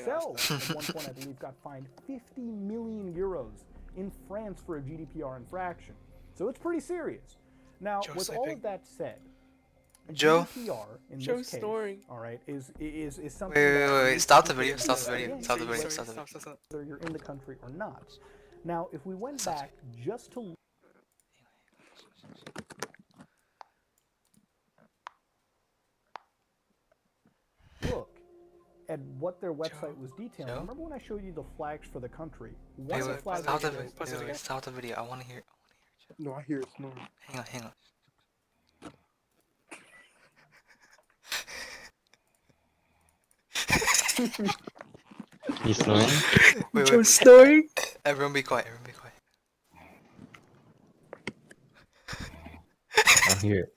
themselves, at one point, I believe, got fined 50 million euros in France for a GDPR infraction. So it's pretty serious. Now, with all of that said, Joe? GDPR in Joe's this case, snoring. all right, is something. Wait. Stop the video. Stop the video. Stop the video. Stop the video. Stop. Whether you're in the country or not. Now, if we went back just to look at what their website was detailing. Joe? Remember when I showed you the flags for the country? Wait, Flag stop the was- video. Stop the video. I want to hear. No, I hear it snoring. Hang on. He's snoring? Joe's snoring. Everyone be quiet. I don't hear it.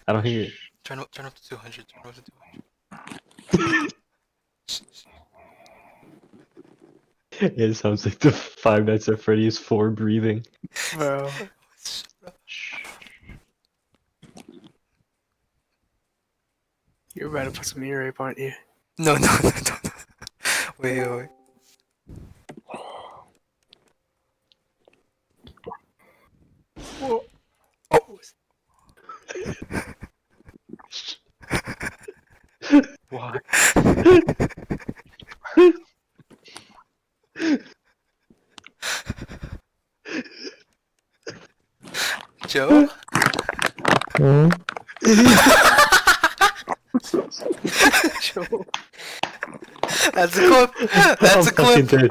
I don't hear it. Turn up to 200. It sounds like the Five Nights at Freddy's 4 breathing. Bro. You're about to put some ear rape, aren't you? No. Wait. Whoa. Oh. Why? Joe? Joe. That's a clip. I'm fucking dead.